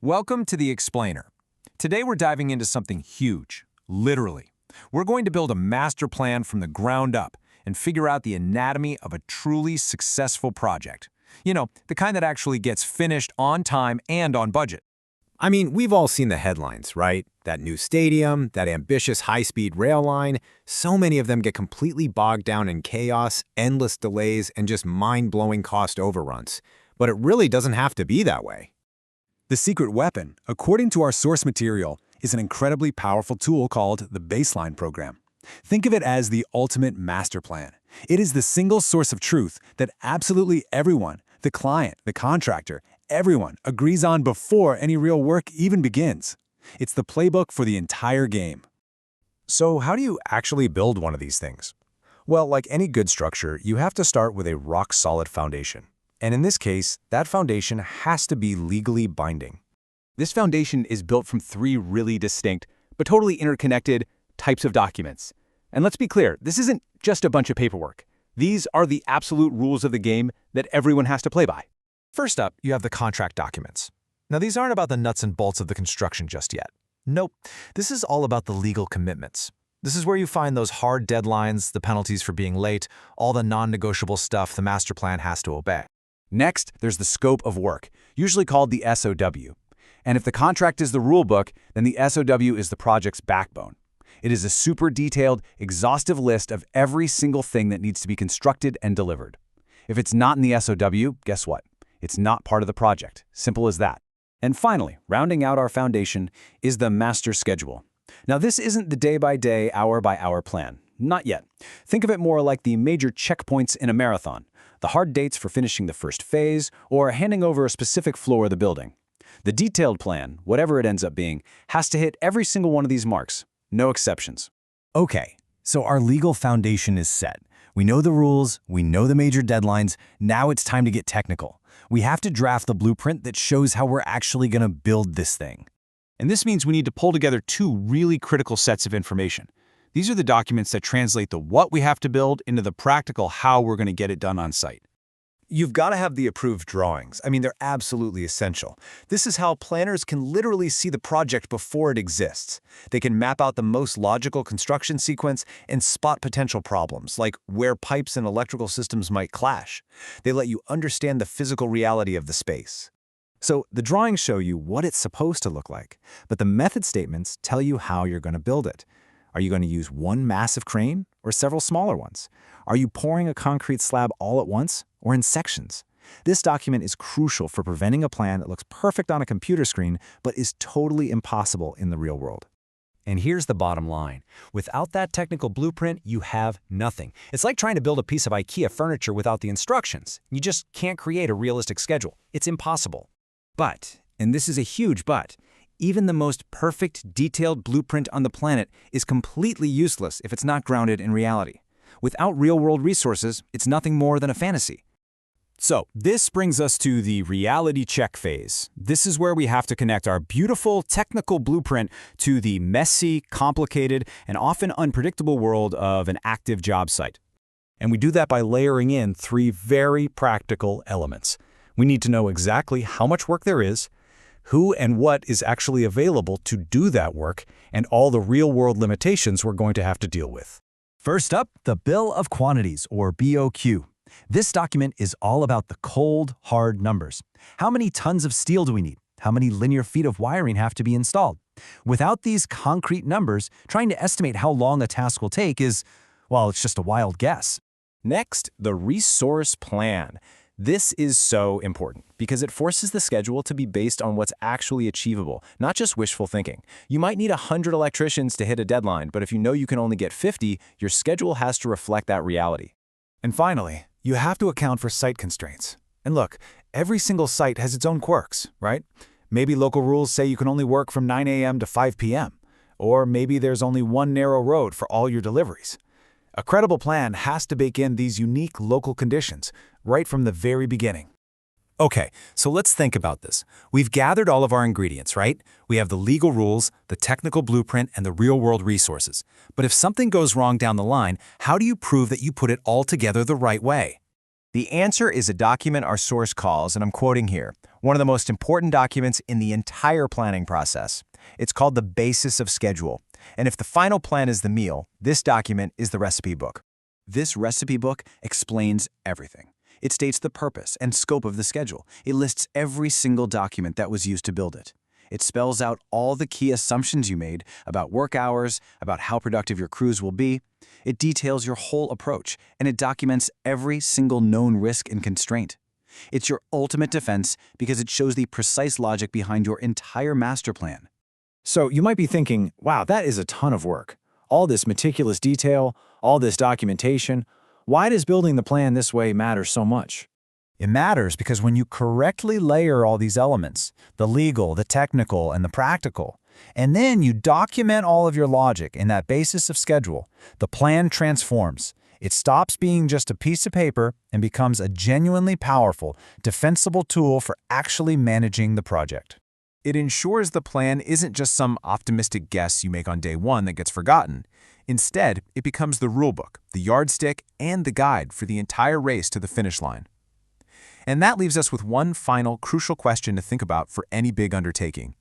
Welcome to The Explainer. Today we're diving into something huge, literally. We're going to build a master plan from the ground up and figure out the anatomy of a truly successful project. You know, the kind that actually gets finished on time and on budget. I mean, we've all seen the headlines, right? That new stadium, that ambitious high-speed rail line, so many of them get completely bogged down in chaos, endless delays, and just mind-blowing cost overruns. But it really doesn't have to be that way. The secret weapon, according to our source material, is an incredibly powerful tool called the baseline program. Think of it as the ultimate master plan. It is the single source of truth that absolutely everyone, the client, the contractor, everyone agrees on before any real work even begins. It's the playbook for the entire game. So how do you actually build one of these things? Well, like any good structure, you have to start with a rock-solid foundation. And in this case, that foundation has to be legally binding. This foundation is built from three really distinct, but totally interconnected, types of documents. And let's be clear, this isn't just a bunch of paperwork. These are the absolute rules of the game that everyone has to play by. First up, you have the contract documents. Now, these aren't about the nuts and bolts of the construction just yet. Nope, this is all about the legal commitments. This is where you find those hard deadlines, the penalties for being late, all the non-negotiable stuff the master plan has to obey. Next, there's the scope of work, usually called the SOW. And if the contract is the rulebook, then the SOW is the project's backbone. It is a super detailed, exhaustive list of every single thing that needs to be constructed and delivered. If it's not in the SOW, guess what? It's not part of the project. Simple as that. And finally, rounding out our foundation is the master schedule. Now, this isn't the day-by-day, hour-by-hour plan. Not yet. Think of it more like the major checkpoints in a marathon, the hard dates for finishing the first phase, or handing over a specific floor of the building. The detailed plan, whatever it ends up being, has to hit every single one of these marks. No exceptions. Okay, so our legal foundation is set. We know the rules, we know the major deadlines, now it's time to get technical. We have to draft the blueprint that shows how we're actually going to build this thing. And this means we need to pull together two really critical sets of information. These are the documents that translate the what we have to build into the practical how we're going to get it done on site. You've got to have the approved drawings. I mean, they're absolutely essential. This is how planners can literally see the project before it exists. They can map out the most logical construction sequence and spot potential problems, like where pipes and electrical systems might clash. They let you understand the physical reality of the space. So the drawings show you what it's supposed to look like, but the method statements tell you how you're going to build it. Are you going to use one massive crane or several smaller ones? Are you pouring a concrete slab all at once or in sections? This document is crucial for preventing a plan that looks perfect on a computer screen but is totally impossible in the real world. And here's the bottom line. Without that technical blueprint, you have nothing. It's like trying to build a piece of IKEA furniture without the instructions. You just can't create a realistic schedule. It's impossible. But, and this is a huge but, even the most perfect, detailed blueprint on the planet is completely useless if it's not grounded in reality. Without real-world resources, it's nothing more than a fantasy. So, this brings us to the reality check phase. This is where we have to connect our beautiful technical blueprint to the messy, complicated, and often unpredictable world of an active job site. And we do that by layering in three very practical elements. We need to know exactly how much work there is, who and what is actually available to do that work, and all the real-world limitations we're going to have to deal with. First up, the Bill of Quantities, or BOQ. This document is all about the cold, hard numbers. How many tons of steel do we need? How many linear feet of wiring have to be installed? Without these concrete numbers, trying to estimate how long a task will take is, well, it's just a wild guess. Next, the resource plan. This is so important because it forces the schedule to be based on what's actually achievable, not just wishful thinking. You might need 100 electricians to hit a deadline, but if you know you can only get 50, your schedule has to reflect that reality. And finally, you have to account for site constraints. And look, every single site has its own quirks, right? Maybe local rules say you can only work from 9 a.m. to 5 p.m. Or maybe there's only one narrow road for all your deliveries. A credible plan has to bake in these unique local conditions right from the very beginning. Okay, so let's think about this. We've gathered all of our ingredients, right? We have the legal rules, the technical blueprint, and the real-world resources. But if something goes wrong down the line, how do you prove that you put it all together the right way? The answer is a document our source calls, and I'm quoting here, one of the most important documents in the entire planning process. It's called the basis of schedule. And if the final plan is the meal, this document is the recipe book. This recipe book explains everything. It states the purpose and scope of the schedule. It lists every single document that was used to build it. It spells out all the key assumptions you made about work hours, about how productive your crews will be. It details your whole approach, and it documents every single known risk and constraint. It's your ultimate defense because it shows the precise logic behind your entire master plan. So you might be thinking, wow, that is a ton of work. All this meticulous detail, all this documentation. Why does building the plan this way matter so much? It matters because when you correctly layer all these elements, the legal, the technical, and the practical, and then you document all of your logic in that basis of schedule, the plan transforms. It stops being just a piece of paper and becomes a genuinely powerful, defensible tool for actually managing the project. It ensures the plan isn't just some optimistic guess you make on day one that gets forgotten. Instead, it becomes the rulebook, the yardstick, and the guide for the entire race to the finish line. And that leaves us with one final crucial question to think about for any big undertaking.